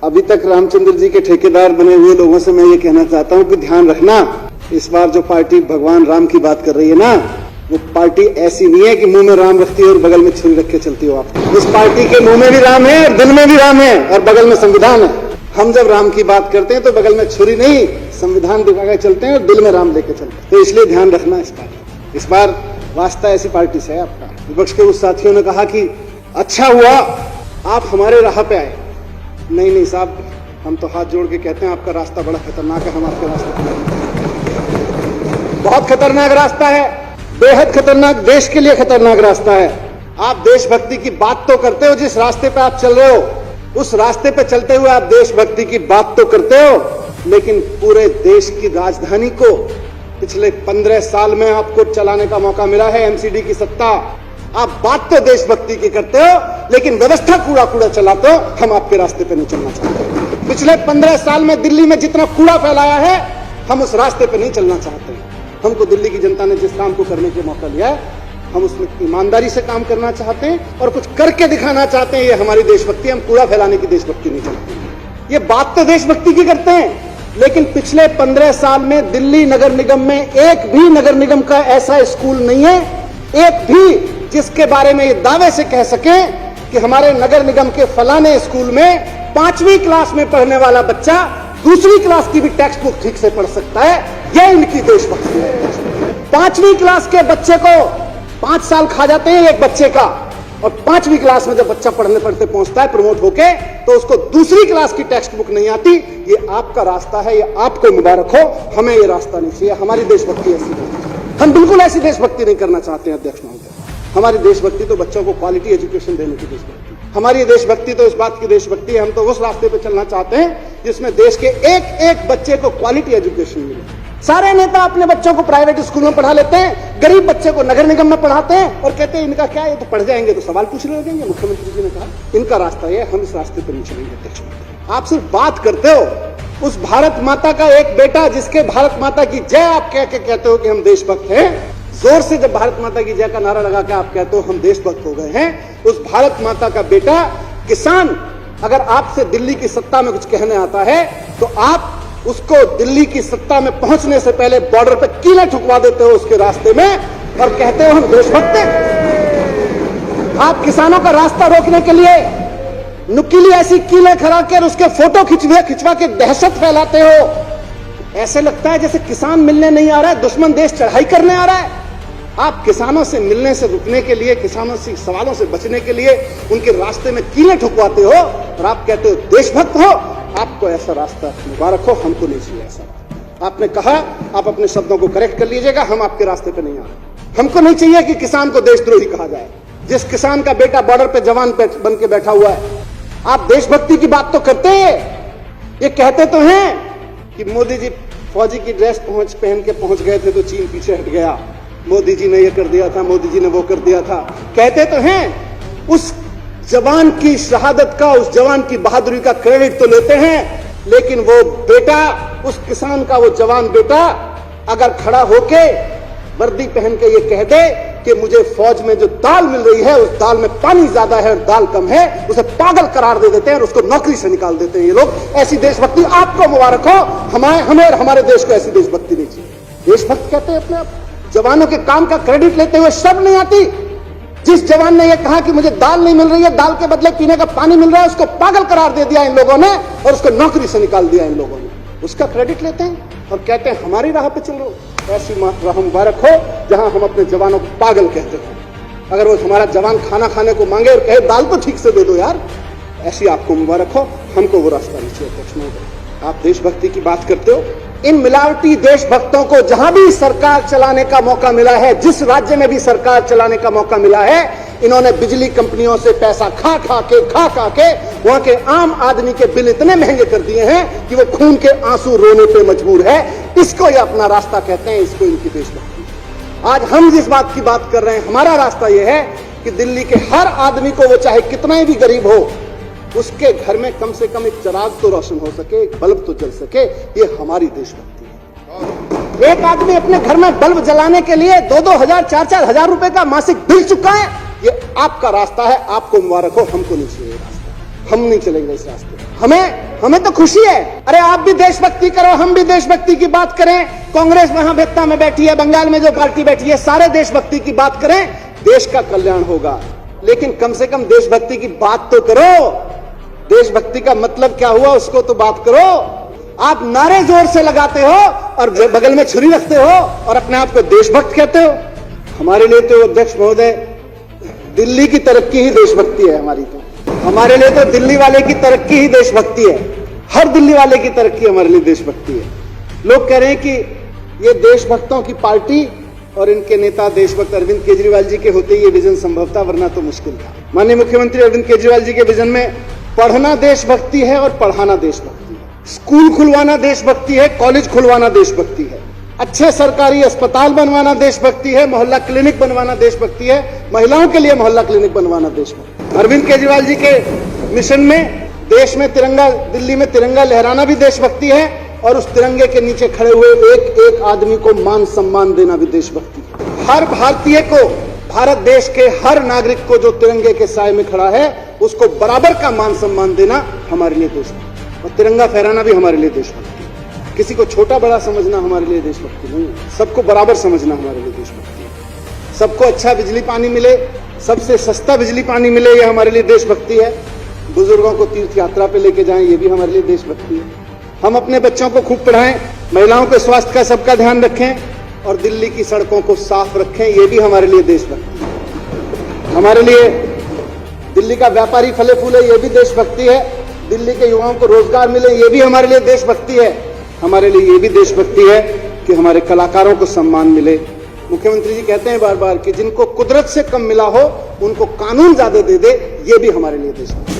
अभी तक रामचंद्र जी के ठेकेदार बने हुए लोगों से मैं ये कहना चाहता हूँ कि ध्यान रखना, इस बार जो पार्टी भगवान राम की बात कर रही है ना, वो पार्टी ऐसी नहीं है कि मुंह में राम रखती है और बगल में छुरी रख के चलती हो आप। इस पार्टी के मुंह में भी राम है और दिल में भी राम है और बगल में संविधान है। हम जब राम की बात करते हैं तो बगल में छुरी नहीं, संविधान दिखा के चलते हैं और दिल में राम लेके चलते हैं। तो इसलिए ध्यान रखना इस बार वास्ता ऐसी पार्टी से है आपका। विपक्ष के उस साथियों ने कहा कि अच्छा हुआ आप हमारे राह पे आए। नहीं साहब, हम तो हाथ जोड़ के कहते हैं आपका रास्ता बड़ा खतरनाक है, हम आपके रास्ते पे बहुत खतरनाक रास्ता है, बेहद खतरनाक, देश के लिए खतरनाक रास्ता है। आप देशभक्ति की बात तो करते हो, जिस रास्ते पे आप चल रहे हो उस रास्ते पे चलते हुए आप देशभक्ति की बात तो करते हो, लेकिन पूरे देश की राजधानी को पिछले 15 साल में आपको चलाने का मौका मिला है, एमसीडी की सत्ता। आप बात तो देशभक्ति की करते हो, लेकिन व्यवस्था कूड़ा चलाते हो। हम आपके रास्ते पे नहीं चलना चाहते। पिछले 15 साल में दिल्ली में जितना कूड़ा फैलाया है, हम उस रास्ते पे नहीं चलना चाहते। हमको दिल्ली की जनता ने जिस काम को करने का मौका लिया है, हम उसमें ईमानदारी से काम करना चाहते हैं और कुछ करके दिखाना चाहते हैं। ये हमारी देशभक्ति, हम कूड़ा फैलाने की देशभक्ति नहीं करते। ये बात तो देशभक्ति की करते हैं, लेकिन पिछले 15 साल में दिल्ली नगर निगम में एक भी नगर निगम का ऐसा स्कूल नहीं है, एक भी, जिसके बारे में ये दावे से कह सके कि हमारे नगर निगम के फलाने स्कूल में 5वीं क्लास में पढ़ने वाला बच्चा दूसरी क्लास की भी टेक्स्ट बुक ठीक से पढ़ सकता है। यह इनकी देशभक्ति है। 5वीं क्लास के बच्चे को 5 साल खा जाते हैं एक बच्चे का, और 5वीं क्लास में जब बच्चा पढ़ने पढ़ते पहुंचता है प्रमोट होके, तो उसको दूसरी क्लास की टेक्स्ट बुक नहीं आती। ये आपका रास्ता है, ये आपको मुबारक हो, हमें ये रास्ता नहीं चाहिए। हमारी देशभक्ति ऐसी नहीं, हम बिल्कुल ऐसी देशभक्ति नहीं करना चाहते हैं अध्यक्ष महोदय। हमारी देशभक्ति तो बच्चों को क्वालिटी एजुकेशन देने की देशभक्ति, हमारी देशभक्ति तो इस बात की देशभक्ति है। हम तो उस रास्ते पे चलना चाहते हैं जिसमें देश के एक एक बच्चे को क्वालिटी एजुकेशन मिले। सारे नेता अपने बच्चों को प्राइवेट स्कूल में पढ़ा लेते हैं, गरीब बच्चे को नगर निगम में पढ़ाते हैं और कहते हैं इनका क्या, ये तो पढ़ जाएंगे तो सवाल पूछने लगेंगे। मुख्यमंत्री जी ने कहा इनका रास्ता ये, हम इस रास्ते पर नहीं चलेंगे। अध्यक्ष आप सिर्फ बात करते हो। उस भारत माता का एक बेटा, जिसके भारत माता की जय आप कह के कहते हो कि हम देशभक्त हैं, जोर से जब भारत माता की जय का नारा लगा के आप कहते हो हम देशभक्त हो गए हैं, उस भारत माता का बेटा किसान अगर आपसे दिल्ली की सत्ता में कुछ कहने आता है तो आप उसको दिल्ली की सत्ता में पहुंचने से पहले बॉर्डर पे कीलें ठुकवा देते हो उसके रास्ते में और कहते हो हम देशभक्त हैं। आप किसानों का रास्ता रोकने के लिए नुकीली ऐसी कीलें खड़ा कर उसके फोटो खिंचवा के दहशत फैलाते हो। ऐसे लगता है जैसे किसान मिलने नहीं आ रहा है, दुश्मन देश चढ़ाई करने आ रहा है। आप किसानों से मिलने से रुकने के लिए, किसानों से सवालों से बचने के लिए उनके रास्ते में कीलें ठुकवाते हो और आप कहते हो देशभक्त हो। आपको ऐसा रास्ता मुबारक हो, हमको नहीं चाहिए ऐसा। आपने कहा, आप अपने शब्दों को करेक्ट कर लीजिएगा, हम आपके रास्ते पे नहीं आ रहे। हमको नहीं चाहिए कि किसान को देशद्रोही कहा जाए। जिस किसान का बेटा बॉर्डर पे जवान बन के बैठा हुआ है, आप देशभक्ति की बात तो करते हैं। ये कहते तो हैं कि मोदी जी फौजी की ड्रेस पहन के पहुंच गए थे तो चीन पीछे हट गया, मोदी जी ने ये कर दिया था, मोदी जी ने वो कर दिया था। कहते तो हैं, उस जवान की शहादत का, उस जवान की बहादुरी का क्रेडिट तो लेते हैं, लेकिन वो बेटा, उस किसान का वो जवान बेटा अगर खड़ा होके वर्दी पहन के ये कह दे कि मुझे फौज में जो दाल मिल रही है उस दाल में पानी ज्यादा है और दाल कम है, उसे पागल करार दे देते हैं और उसको नौकरी से निकाल देते हैं ये लोग। ऐसी देशभक्ति आपको मुबारक हो, हमें और हमारे देश को ऐसी देशभक्ति नहीं चाहिए। देशभक्त कहते हैं अपने आप, जवानों के काम का क्रेडिट लेते हुए शर्म नहीं आती। जिस जवान ने यह कहा कि मुझे दाल नहीं मिल रही है, दाल के बदले पीने का पानी मिल रहा है, उसको पागल करार दे दिया इन लोगों ने और उसको नौकरी से निकाल दिया इन लोगों ने, उसका क्रेडिट लेते हैं और कहते हैं हमारी राह पे चल रहे हो। ऐसी राह मुबारक हो जहां हम अपने जवानों को पागल कहते हैं। अगर वो हमारा जवान खाना खाने को मांगे और कहे दाल तो ठीक से दे दो यार, ऐसी आपको मुबारक हो, हमको वो रास्ता नहीं चाहिए। अध्यक्ष महोदय, आप देशभक्ति की बात करते हो। इन मिलावटी देशभक्तों को जहां भी सरकार चलाने का मौका मिला है, जिस राज्य में भी सरकार चलाने का मौका मिला है, इन्होंने बिजली कंपनियों से पैसा खा खा के वहां के आम आदमी के बिल इतने महंगे कर दिए हैं कि वो खून के आंसू रोने पे मजबूर है। इसको ये अपना रास्ता कहते हैं, इसको इनकी देशभक्ति। आज हम जिस बात की बात कर रहे हैं, हमारा रास्ता यह है कि दिल्ली के हर आदमी को, वो चाहे कितना भी गरीब हो, उसके घर में कम से कम एक चिराग तो रोशन हो सके, एक बल्ब तो जल सके। ये हमारी देशभक्ति है। एक आदमी अपने घर में बल्ब जलाने के लिए 2-2 हजार, 4-4 हजार रुपए का मासिक बिल चुका है। ये आपका रास्ता है, आपको मुबारक हो, हमको नहीं चाहिए रास्ता। हम नहीं चलेंगे इस रास्ते पे। हमें तो खुशी है, अरे आप भी देशभक्ति करो, हम भी देशभक्ति की बात करें। कांग्रेस वहां बेत्ता में बैठी है, बंगाल में जो पार्टी बैठी है, सारे देशभक्ति की बात करें, देश का कल्याण होगा। लेकिन कम से कम देशभक्ति की बात तो करो। देशभक्ति का मतलब क्या हुआ उसको तो बात करो। आप नारे जोर से लगाते हो और बगल में छुरी रखते हो और अपने आप को देशभक्त कहते हो। हमारे लिए तो अध्यक्ष महोदय दिल्ली की तरक्की ही देशभक्ति है। हमारे लिए तो दिल्ली वाले की तरक्की ही देशभक्ति है। हर दिल्ली वाले की तरक्की हमारे लिए देशभक्ति है। लोग कह रहे हैं कि ये देशभक्तों की पार्टी और इनके नेता देशभक्त अरविंद केजरीवाल जी के होते ये विजन संभव था, वरना तो मुश्किल था। माननीय मुख्यमंत्री अरविंद केजरीवाल जी के विजन में पढ़ना देशभक्ति है और पढ़ाना देशभक्ति है। स्कूल खुलवाना देशभक्ति है, कॉलेज खुलवाना देशभक्ति है, अच्छे सरकारी अस्पताल बनवाना देशभक्ति है, मोहल्ला क्लिनिक बनवाना देशभक्ति है, महिलाओं के लिए मोहल्ला क्लिनिक बनवाना देशभक्ति। अरविंद केजरीवाल जी के मिशन में देश में तिरंगा, दिल्ली में तिरंगा लहराना भी देशभक्ति है और उस तिरंगे के नीचे खड़े हुए एक एक आदमी को मान सम्मान देना भी देशभक्ति है। हर भारतीय को, भारत देश के हर नागरिक को जो तिरंगे के साए में खड़ा है उसको बराबर का मान सम्मान देना हमारे लिए देशभक्ति, और तिरंगा फहराना भी हमारे लिए देशभक्ति है। किसी को छोटा बड़ा समझना हमारे लिए देशभक्ति नहीं है, सबको बराबर समझना हमारे लिए देशभक्ति है। सबको अच्छा बिजली पानी मिले, सबसे सस्ता बिजली पानी मिले, ये हमारे लिए देशभक्ति है। बुजुर्गों को तीर्थ यात्रा पे लेके जाएं, ये भी हमारे लिए देशभक्ति है। हम अपने बच्चों को खूब पढ़ाएं, महिलाओं के स्वास्थ्य का सबका ध्यान रखें और दिल्ली की सड़कों को साफ रखें, ये भी हमारे लिए देशभक्ति है। हमारे लिए दिल्ली का व्यापारी फले फूले, ये भी देशभक्ति है। दिल्ली के युवाओं को रोजगार मिले, ये भी हमारे लिए देशभक्ति है। हमारे लिए ये भी देशभक्ति है कि हमारे कलाकारों को सम्मान मिले। मुख्यमंत्री जी कहते हैं बार बार कि जिनको कुदरत से कम मिला हो उनको कानून ज्यादा दे दे, ये भी हमारे लिए देशभक्ति है।